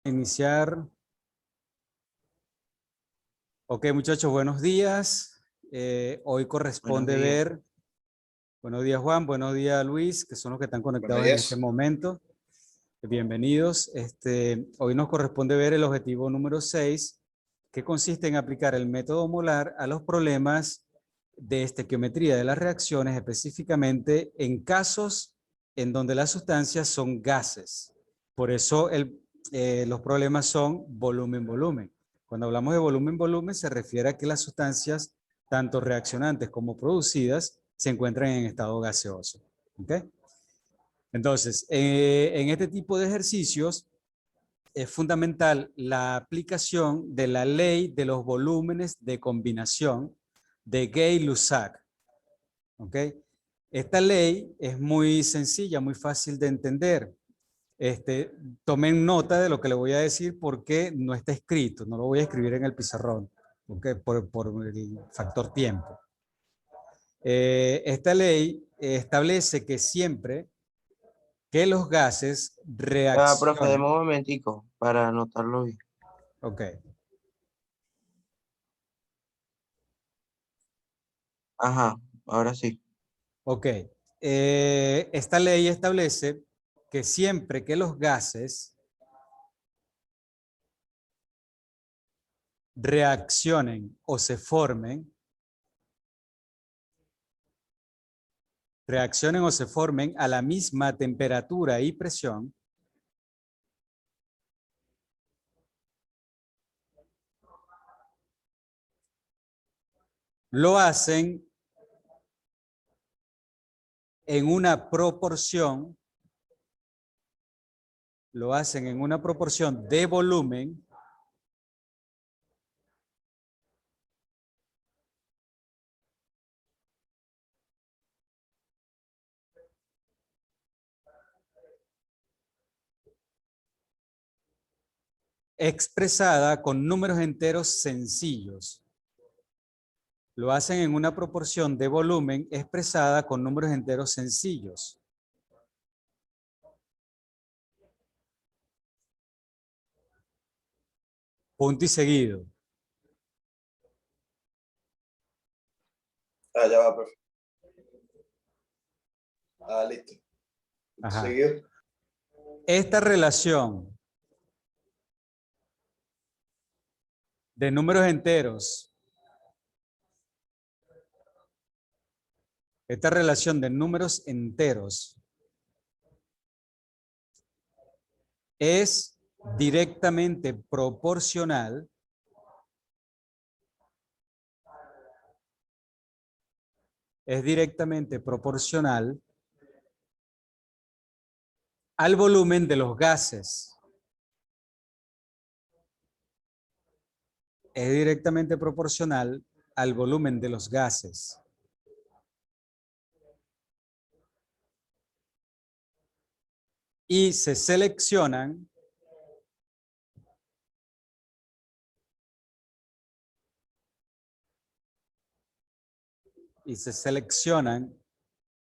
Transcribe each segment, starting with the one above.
Iniciar. Ok, muchachos, buenos días. Hoy corresponde ver. Buenos días, Juan. Buenos días, Luis, que son los que están conectados en este momento. Bienvenidos. Hoy nos corresponde ver el objetivo número 6, que consiste en aplicar el método molar a los problemas de estequiometría de las reacciones, específicamente en casos en donde las sustancias son gases. Por eso los problemas son volumen-volumen. Cuando hablamos de volumen-volumen se refiere a que las sustancias, tanto reaccionantes como producidas, se encuentran en estado gaseoso. ¿Ok? Entonces, en este tipo de ejercicios es fundamental la aplicación de la ley de los volúmenes de combinación de Gay-Lussac. ¿Ok? Esta ley es muy sencilla, muy fácil de entender. Tomen nota de lo que le voy a decir porque no está escrito, no lo voy a escribir en el pizarrón, ¿okay? por el factor tiempo. Esta ley establece que siempre que los gases Profe, reaccionan. deme un momentico para anotarlo bien. Ok. Ajá, ahora sí. Ok. Esta ley establece que siempre que los gases reaccionen o se formen a la misma temperatura y presión, lo hacen en una proporción, de volumen expresada con números enteros sencillos. Lo hacen en una proporción de volumen expresada con números enteros sencillos. Punto y seguido. Ya va, profe. Listo. Ajá. Seguido. Esta relación de números enteros, es directamente proporcional al volumen de los gases. Es directamente proporcional al volumen de los gases. Y se seleccionan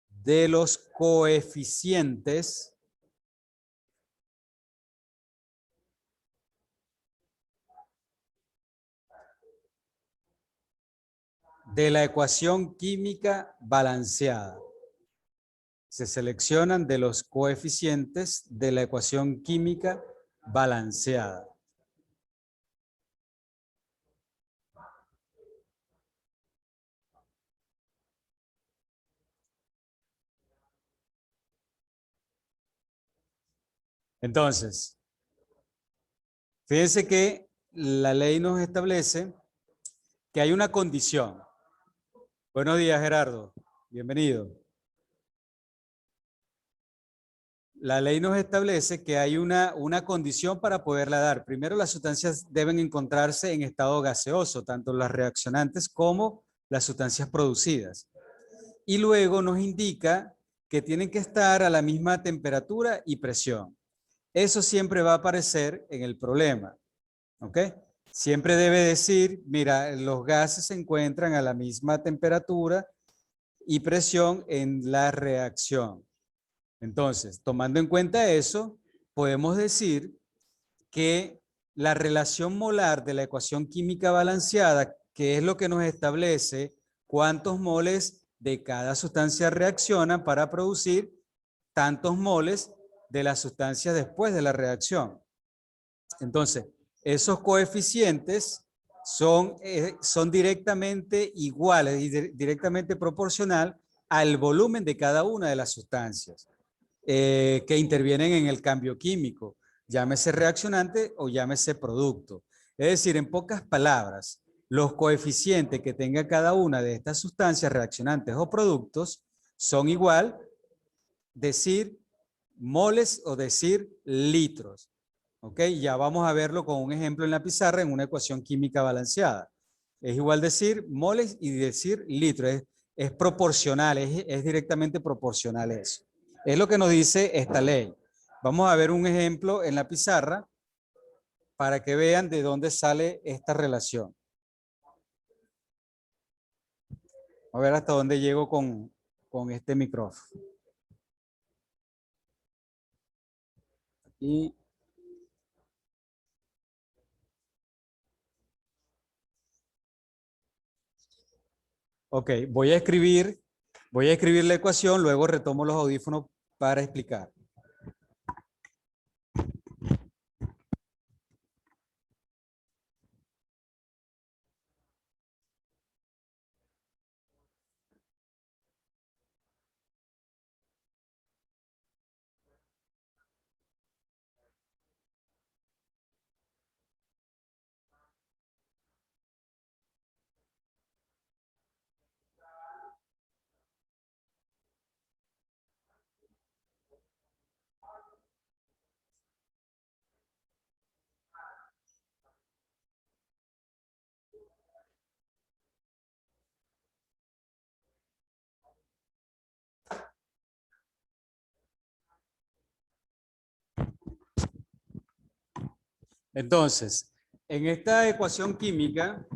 de los coeficientes de la ecuación química balanceada. Se seleccionan de los coeficientes de la ecuación química balanceada. Entonces, fíjense que la ley nos establece que hay una condición. Buenos días, Gerardo. Bienvenido. La ley nos establece que hay una condición para poderla dar. Primero, las sustancias deben encontrarse en estado gaseoso, tanto las reaccionantes como las sustancias producidas. Y luego nos indica que tienen que estar a la misma temperatura y presión. Eso siempre va a aparecer en el problema. ¿Ok? Siempre debe decir, mira, los gases se encuentran a la misma temperatura y presión en la reacción. Entonces, tomando en cuenta eso, podemos decir que la relación molar de la ecuación química balanceada, que es lo que nos establece cuántos moles de cada sustancia reaccionan para producir tantos moles de la sustancia después de la reacción. Entonces, esos coeficientes son directamente iguales y directamente proporcional al volumen de cada una de las sustancias que intervienen en el cambio químico, llámese reaccionante o llámese producto. Es decir, en pocas palabras, los coeficientes que tenga cada una de estas sustancias reaccionantes o productos son igual, decir moles o decir litros. ¿Ok? Ya vamos a verlo con un ejemplo en la pizarra en una ecuación química balanceada. Es igual decir moles y decir litros. Es proporcional, es directamente proporcional eso. Es lo que nos dice esta ley. Vamos a ver un ejemplo en la pizarra para que vean de dónde sale esta relación. A ver hasta dónde llego con este micrófono. Y ok, voy a escribir la ecuación, luego retomo los audífonos para explicar. Entonces, en esta ecuación química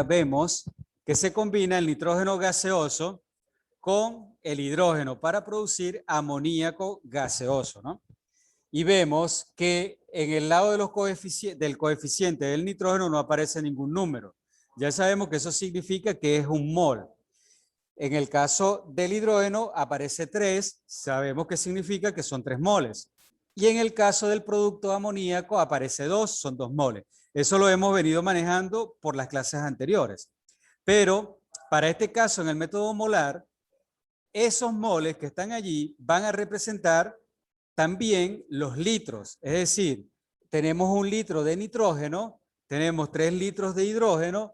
vemos que se combina el nitrógeno gaseoso con el hidrógeno para producir amoníaco gaseoso, ¿no? Y vemos que en el lado de los del coeficiente del nitrógeno no aparece ningún número. Ya sabemos que eso significa que es un mol. En el caso del hidrógeno aparece 3, sabemos que significa que son 3 moles. Y en el caso del producto amoníaco aparece 2, son 2 moles. Eso lo hemos venido manejando por las clases anteriores. Pero para este caso, en el método molar, esos moles que están allí van a representar también los litros. Es decir, tenemos 1 litro de nitrógeno, tenemos 3 litros de hidrógeno,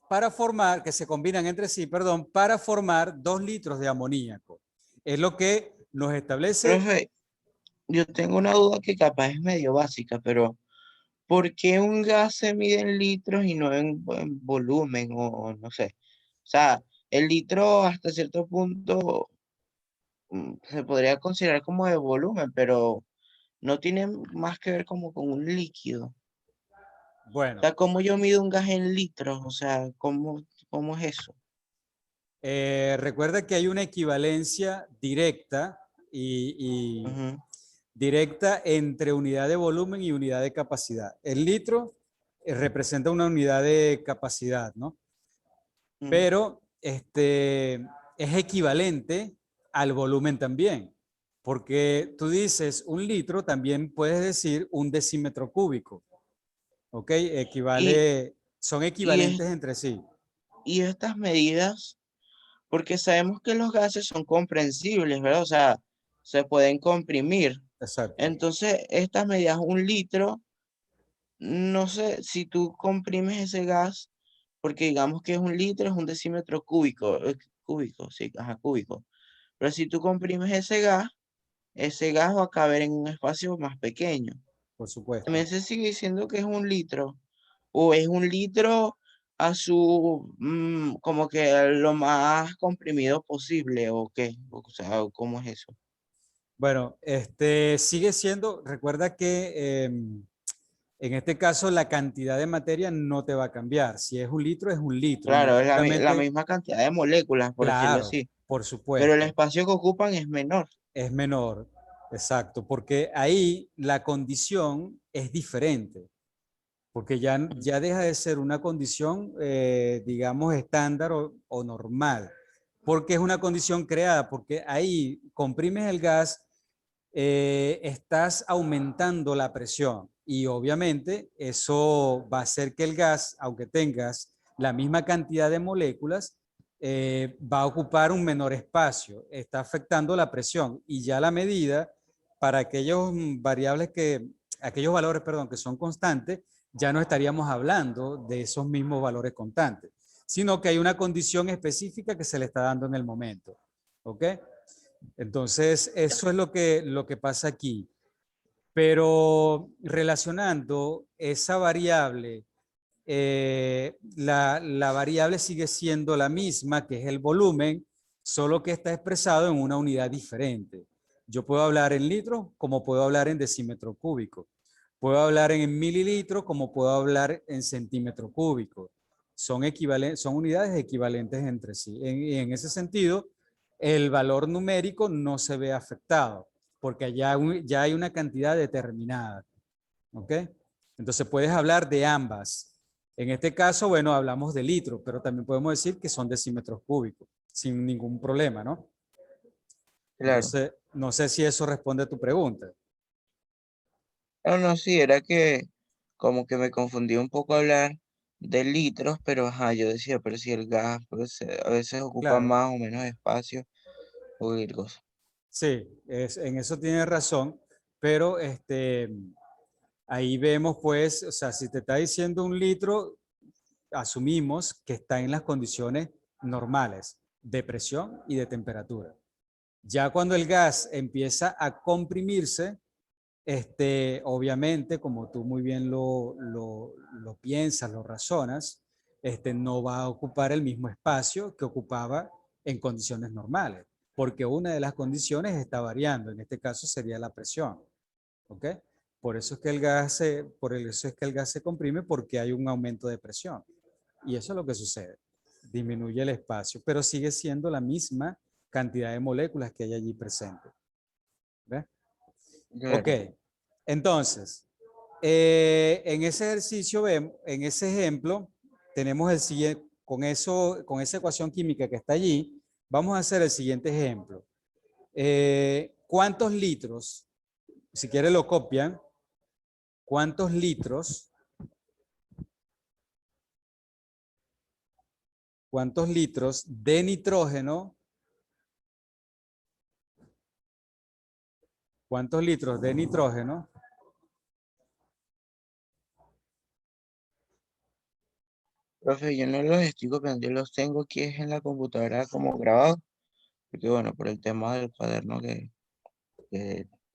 para formar, que se combinan entre sí, perdón, para formar 2 litros de amoníaco. Es lo que nos establece. Profe, yo tengo una duda que capaz es medio básica, pero ¿por qué un gas se mide en litros y no en volumen o no sé? O sea, el litro hasta cierto punto se podría considerar como de volumen, pero no tiene más que ver como con un líquido. O Bueno, sea, ¿cómo yo mido un gas en litros? O sea, ¿cómo es eso? recuerda que hay una equivalencia directa y Ujú, directa entre unidad de volumen y unidad de capacidad. El litro representa una unidad de capacidad, ¿no? ujú. Pero es equivalente al volumen también, porque tú dices 1 litro, también puedes decir 1 decímetro cúbico, ¿ok? Y, Son y, es- equivalentes entre sí. y estas medidas, porque sabemos que los gases son comprensibles, ¿verdad? O sea, se pueden comprimir. Exacto, Entonces, estas medidas, 1 litro, no sé si tú comprimes ese gas, porque digamos que es 1 litro, es 1 decímetro cúbico, sí, ajá, cúbico. Pero si tú comprimes ese gas va a caber en un espacio más pequeño. por supuesto. También se sigue diciendo que es 1 litro, o es 1 litro a su, como que lo más comprimido posible, o qué, o sea, ¿cómo es eso? Bueno, sigue siendo, recuerda que en este caso la cantidad de materia no te va a cambiar. Si es 1 litro, es 1 litro, Claro, es la indistintamente, misma cantidad de moléculas, por decirlo claro, así, por pero el supuesto, espacio que ocupan es menor. es menor. exacto, porque ahí la condición es diferente, porque ya deja de ser una condición, digamos, estándar o normal, porque es una condición creada, porque ahí comprimes el gas, estás aumentando la presión y obviamente eso va a hacer que el gas, aunque tengas la misma cantidad de moléculas, va a ocupar un menor espacio, está afectando la presión y ya la medida para aquellos variables aquellos valores, perdón, que son constantes, ya no estaríamos hablando de esos mismos valores constantes, sino que hay una condición específica que se le está dando en el momento. ¿Ok? Entonces, eso es lo que pasa aquí. Pero relacionando esa variable, la variable sigue siendo la misma, que es el volumen, solo que está expresado en una unidad diferente. Yo puedo hablar en litros como puedo hablar en decímetro cúbico. Puedo hablar en mililitros como puedo hablar en centímetro cúbico. Son unidades equivalentes entre sí. En ese sentido, el valor numérico no se ve afectado porque ya hay una cantidad determinada. ¿Ok? Entonces puedes hablar de ambas. En este caso, bueno, hablamos de litros, pero también podemos decir que son decímetros cúbicos, sin ningún problema, ¿no? Claro. No sé si eso responde a tu pregunta. No, no, sí, era que como que me confundí un poco hablar de litros, pero ajá, yo decía, pero si el gas pues, a veces ocupa Claro, más o menos espacio o cualquier cosa. sí, en eso tienes razón, pero ahí vemos pues, o sea, si te está diciendo un litro, asumimos que está en las condiciones normales de presión y de temperatura. Ya cuando el gas empieza a comprimirse, obviamente, como tú muy bien lo piensas, lo razonas, no va a ocupar el mismo espacio que ocupaba en condiciones normales, porque una de las condiciones está variando, en este caso sería la presión, ¿ok? Por eso es que por eso es que el gas se comprime porque hay un aumento de presión. Y eso es lo que sucede. Disminuye el espacio, pero sigue siendo la misma cantidad de moléculas que hay allí presentes. ¿Ves? Ok, Claro. entonces, en ese ejercicio, en ese ejemplo, tenemos el siguiente, con esa ecuación química que está allí, vamos a hacer el siguiente ejemplo. ¿Cuántos litros, si quiere lo copian, cuántos litros de nitrógeno, cuántos litros de nitrógeno Profe, yo no los estoy copiando, yo los tengo aquí es en la computadora como grabados, porque bueno, por el tema del cuaderno que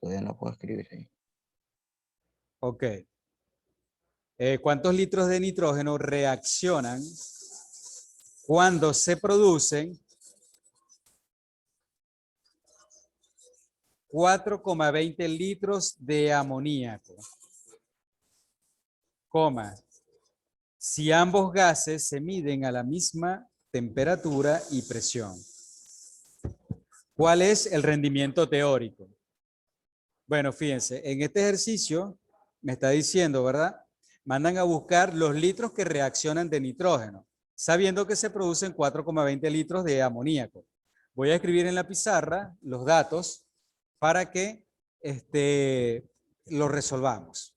todavía no puedo escribir ahí. Ok. ¿Cuántos litros de nitrógeno reaccionan cuando se producen 4,20 litros de amoníaco? Coma, si ambos gases se miden a la misma temperatura y presión. ¿Cuál es el rendimiento teórico? Bueno, fíjense, en este ejercicio me está diciendo, ¿verdad? Mandan a buscar los litros que reaccionan de nitrógeno, sabiendo que se producen 4,20 litros de amoníaco. Voy a escribir en la pizarra los datos para que lo resolvamos.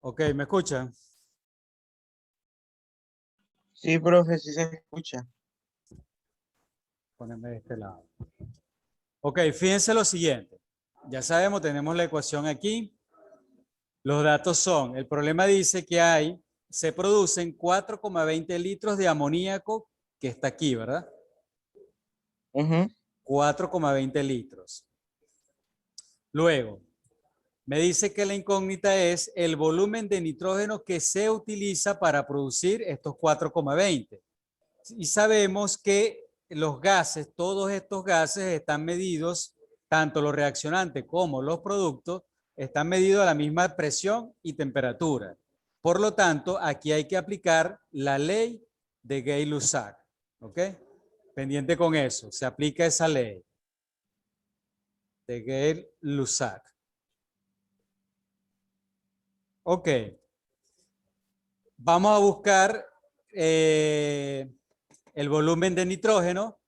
Ok, ¿me escuchan? Sí, profe, sí se escucha. Ponerme de este lado. Ok, fíjense lo siguiente. Ya sabemos, tenemos la ecuación aquí. Los datos son, el problema dice que se producen 4,20 litros de amoníaco, que está aquí, ¿verdad? 4,20 litros. Luego, me dice que la incógnita es el volumen de nitrógeno que se utiliza para producir estos 4,20. Y sabemos que los gases, todos estos gases están medidos, tanto los reaccionantes como los productos, están medidos a la misma presión y temperatura. Por lo tanto, aquí hay que aplicar la ley de Gay-Lussac. ¿Ok? Pendiente con eso, se aplica esa ley de Gay-Lussac. Ok. Vamos a buscar el volumen de nitrógeno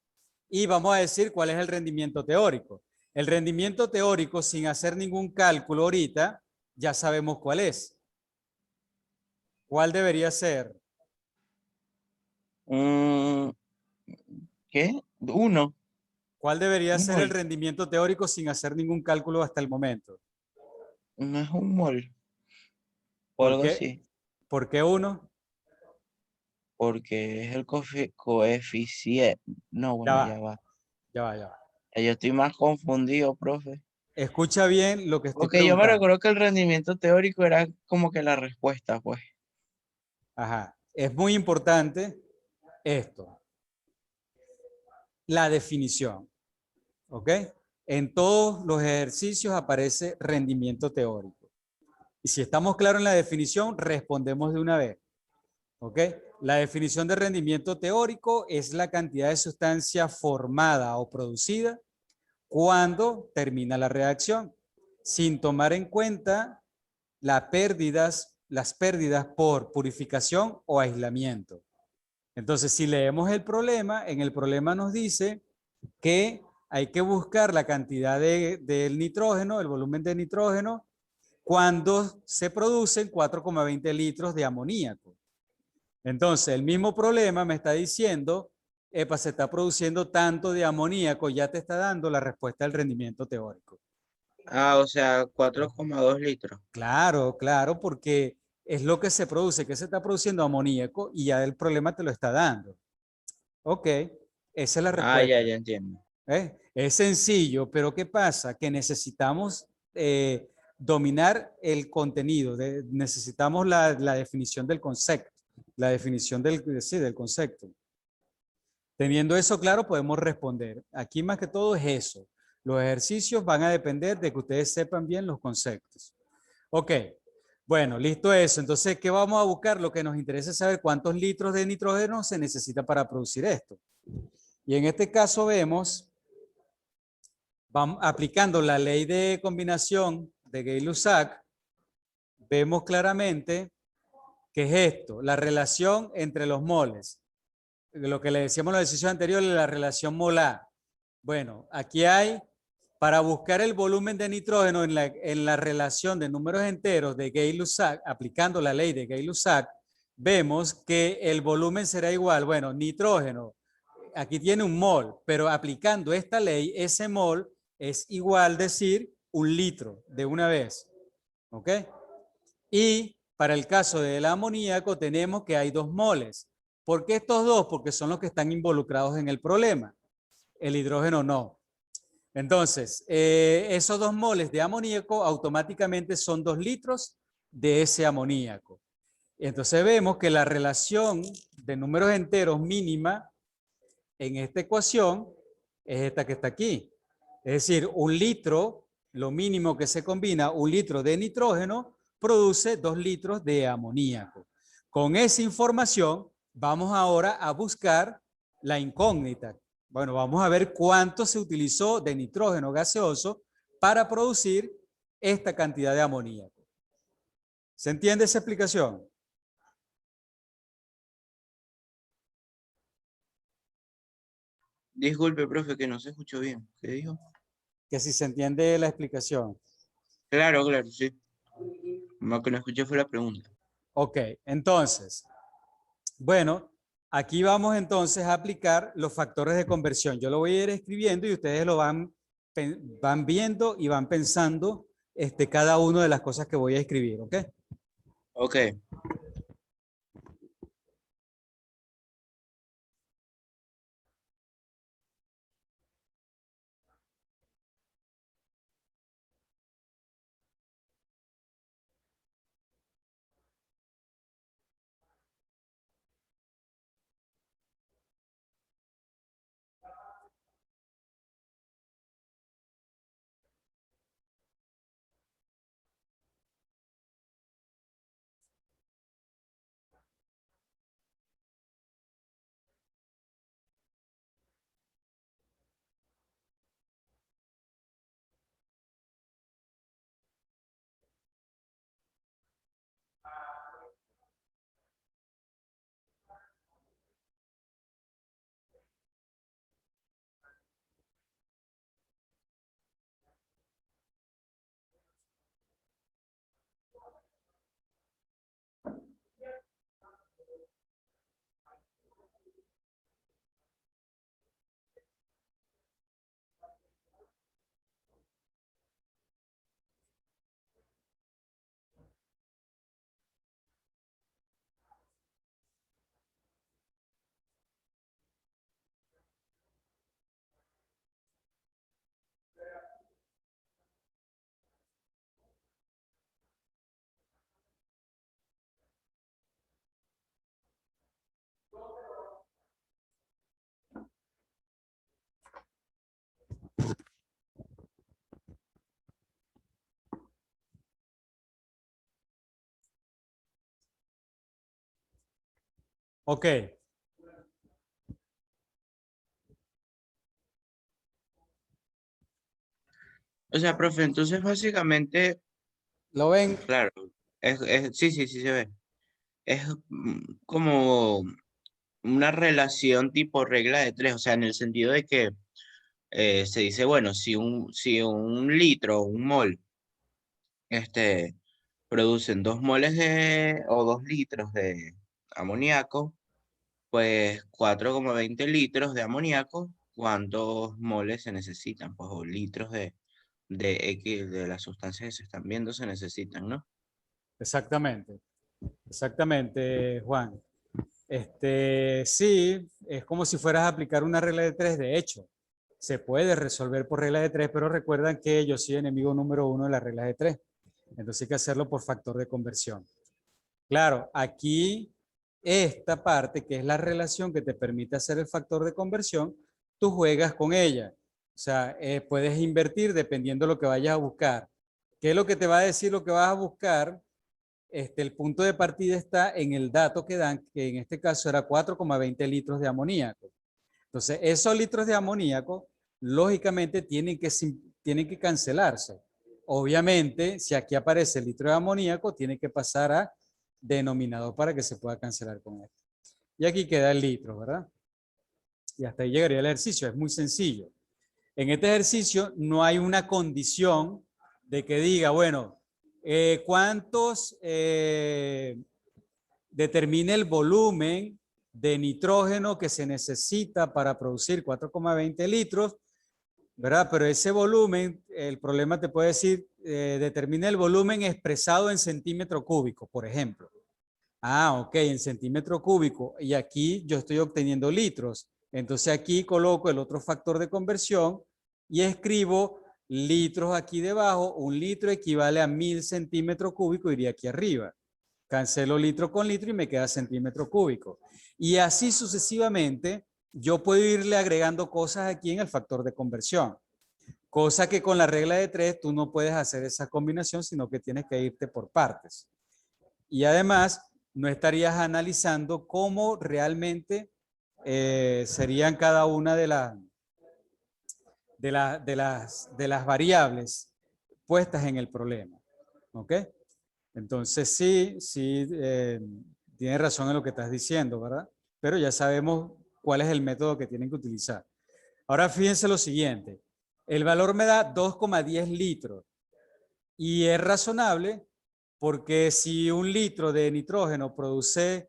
y vamos a decir cuál es el rendimiento teórico. El rendimiento teórico, sin hacer ningún cálculo ahorita, ya sabemos cuál es. ¿Cuál debería ser? ¿Qué? 1. ¿Cuál debería Un ser el mol. rendimiento teórico sin hacer ningún cálculo hasta el momento? No es un mol. O ¿Por algo qué? así. ¿Por qué 1? Porque es el coeficiente. No, Ya bueno, ya va, va. ya va, ya va. Yo estoy más confundido, profe. Escucha bien lo que estoy Porque yo me preguntando. recuerdo que el rendimiento teórico era como que la respuesta, pues. Ajá. Es muy importante esto, la definición. ¿Ok? En todos los ejercicios aparece rendimiento teórico. Y si estamos claros en la definición, respondemos de una vez. ¿Ok? La definición de rendimiento teórico es la cantidad de sustancia formada o producida cuando termina la reacción, sin tomar en cuenta las pérdidas por purificación o aislamiento. Entonces, si leemos el problema, en el problema nos dice que hay que buscar la cantidad del nitrógeno, el volumen de nitrógeno, cuando se producen 4,20 litros de amoníaco. Entonces, el mismo problema me está diciendo, epa, se está produciendo tanto de amoníaco, ya te está dando la respuesta del rendimiento teórico. Ah, o sea, 4,2 litros. Claro, claro, porque es lo que se produce, que se está produciendo amoníaco y ya el problema te lo está dando. Ok, esa es la Ah, ya, respuesta. ya entiendo. Es sencillo, pero ¿qué pasa? Que necesitamos dominar el contenido, necesitamos la definición del concepto, la definición del concepto. Teniendo eso claro, podemos responder. Aquí más que todo es eso. Los ejercicios van a depender de que ustedes sepan bien los conceptos. Ok, bueno, listo eso. Entonces, ¿qué vamos a buscar? Lo que nos interesa es saber cuántos litros de nitrógeno se necesita para producir esto. Y en este caso vemos, vamos aplicando la ley de combinación de Gay-Lussac, vemos claramente que es esto, la relación entre los moles. Lo que le decíamos en la decisión anterior, la relación molar. Bueno, aquí hay, para buscar el volumen de nitrógeno en la relación de números enteros de Gay-Lussac, aplicando la ley de Gay-Lussac, vemos que el volumen será igual, bueno, nitrógeno, aquí tiene un mol, pero aplicando esta ley, ese mol es igual decir 1 litro de una vez. ¿Ok? Y para el caso del amoníaco tenemos que hay 2 moles. ¿Por qué estos 2? Porque son los que están involucrados en el problema. El hidrógeno no. Entonces, esos 2 moles de amoníaco automáticamente son 2 litros de ese amoníaco. Entonces vemos que la relación de números enteros mínima en esta ecuación es esta que está aquí. Es decir, 1 litro, lo mínimo que se combina, 1 litro de nitrógeno produce 2 litros de amoníaco. Con esa información vamos ahora a buscar la incógnita. Bueno, vamos a ver cuánto se utilizó de nitrógeno gaseoso para producir esta cantidad de amoníaco. ¿Se entiende esa explicación? Disculpe, profe, que no se escuchó bien. ¿Qué dijo? Que si se entiende la explicación. Claro, claro, sí. Lo que no escuché fue la pregunta. Ok, entonces, bueno, aquí vamos entonces a aplicar los factores de conversión. Yo lo voy a ir escribiendo y ustedes lo van viendo y van pensando cada una de las cosas que voy a escribir, ¿ok? Ok. Ok, O sea, profe, entonces básicamente, ¿lo ven? claro, sí, sí, sí se ve. Es como una relación tipo regla de tres, o sea, en el sentido de que se dice, bueno, si un litro, un mol, este, producen 2 moles o 2 litros de amoníaco, pues 4,20 litros de amoníaco, ¿cuántos moles se necesitan? Pues o litros de X, de las sustancias que se están viendo se necesitan, ¿no? Exactamente, exactamente, Juan. Sí, es como si fueras a aplicar una regla de tres. De hecho, se puede resolver por regla de tres, pero recuerdan que yo soy enemigo número uno de las reglas de tres. Entonces hay que hacerlo por factor de conversión. Claro, aquí esta parte, que es la relación que te permite hacer el factor de conversión, tú juegas con ella. O sea, puedes invertir dependiendo de lo que vayas a buscar. ¿Qué es lo que te va a decir lo que vas a buscar? El punto de partida está en el dato que dan, que en este caso era 4,20 litros de amoníaco. Entonces, esos litros de amoníaco, lógicamente, tienen que cancelarse. Obviamente, si aquí aparece el litro de amoníaco, tiene que pasar a denominador para que se pueda cancelar con esto. Y aquí queda el litro, ¿verdad? Y hasta ahí llegaría el ejercicio. Es muy sencillo. En este ejercicio no hay una condición de que diga, bueno, ¿cuántos determine el volumen de nitrógeno que se necesita para producir 4,20 litros, ¿verdad? Pero ese volumen, el problema te puede decir, determina el volumen expresado en centímetro cúbico, por ejemplo. Ah, ok, en centímetro cúbico. Y aquí yo estoy obteniendo litros. Entonces aquí coloco el otro factor de conversión y escribo litros aquí debajo. Un litro equivale a 1000 centímetros cúbicos, iría aquí arriba. Cancelo litro con litro y me queda centímetro cúbico. Y así sucesivamente, yo puedo irle agregando cosas aquí en el factor de conversión. Cosa que con la regla de tres tú no puedes hacer esa combinación, sino que tienes que irte por partes. Y además, no estarías analizando cómo realmente serían cada una de las variables puestas en el problema. ¿Ok? Entonces, sí, sí, tienes razón en lo que estás diciendo, ¿verdad? Pero ya sabemos cuál es el método que tienen que utilizar. Ahora fíjense lo siguiente. El valor me da 2,10 litros y es razonable porque si un litro de nitrógeno produce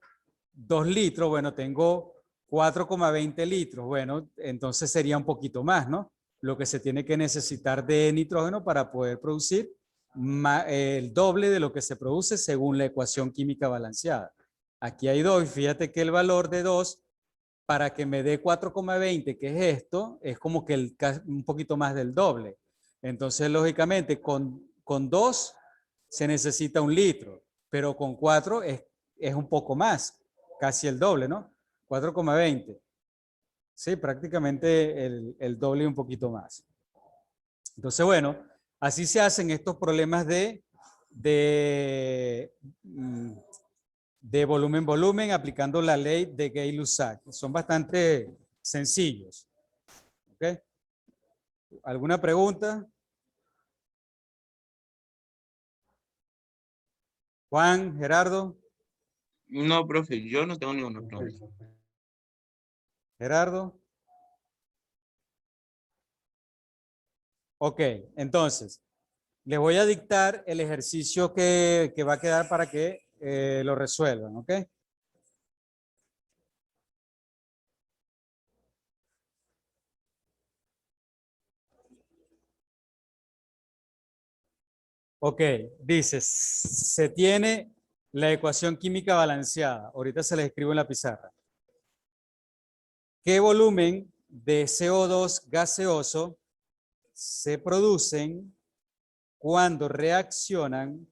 2 litros, bueno, tengo 4,20 litros. Bueno, entonces sería un poquito más, ¿no? Lo que se tiene que necesitar de nitrógeno para poder producir el doble de lo que se produce según la ecuación química balanceada. Aquí hay 2 y fíjate que el valor de 2 para que me dé 4,20, que es esto, es como que un poquito más del doble. Entonces, lógicamente, con 2 se necesita 1 litro, pero con 4 es un poco más, casi el doble, ¿no? 4,20. Sí, prácticamente el doble y un poquito más. Entonces, bueno, así se hacen estos problemas de, mm, de volumen-volumen aplicando la ley de Gay-Lussac. Son bastante sencillos. ¿Ok? ¿Alguna pregunta? Juan, Gerardo. No, profe, yo no tengo ninguna pregunta. Gerardo. Ok, entonces, les voy a dictar el ejercicio que va a quedar para que lo resuelvan, ¿ok? Ok, dice, se tiene la ecuación química balanceada. Ahorita se les escribo en la pizarra. ¿Qué volumen de CO2 gaseoso se producen cuando reaccionan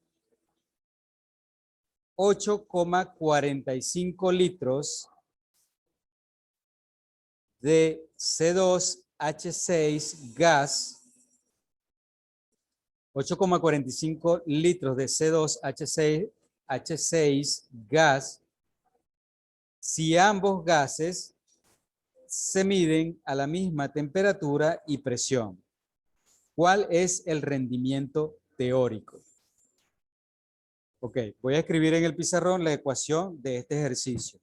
8,45 litros de C2H6 gas, 8,45 litros de C2H6 gas, si ambos gases se miden a la misma temperatura y presión? ¿Cuál es el rendimiento teórico? Ok, voy a escribir en el pizarrón la ecuación de este ejercicio.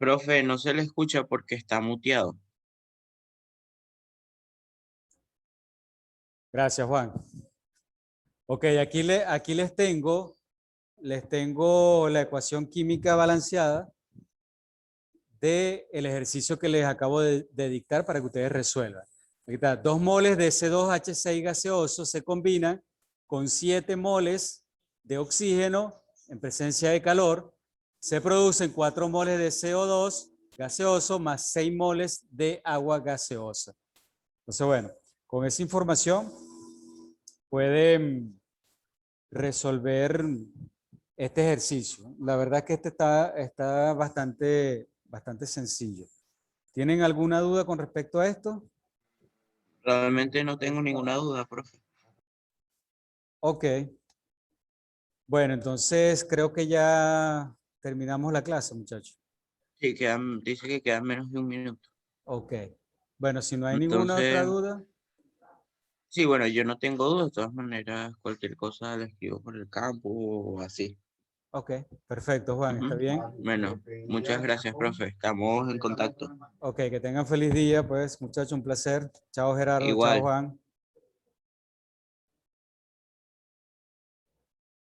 Profe, no se le escucha porque está muteado. Gracias, Juan. Ok, aquí les tengo la ecuación química balanceada del ejercicio que les acabo de dictar para que ustedes resuelvan. Aquí está, 2 moles de C2H6 gaseoso se combinan con 7 moles de oxígeno en presencia de calor. Se producen 4 moles de CO2 gaseoso más 6 moles de agua gaseosa. Entonces, bueno, con esa información pueden resolver este ejercicio. La verdad es que este está bastante sencillo. ¿Tienen alguna duda con respecto a esto? Realmente no tengo ninguna duda, profe. Ok. Bueno, entonces creo que ya terminamos la clase, muchachos. Sí, dice que quedan menos de un minuto. Ok. Bueno, si no hay ninguna otra Entonces, duda. sí, bueno, yo no tengo dudas. De todas maneras, cualquier cosa la escribo por el campo o así. Ok, perfecto, Juan, ¿está Ujú. bien? Bueno, muchas gracias, profe. Estamos en contacto. Ok, que tengan feliz día, pues, muchachos, un placer. Chao, Gerardo. Chao, Igual. Juan.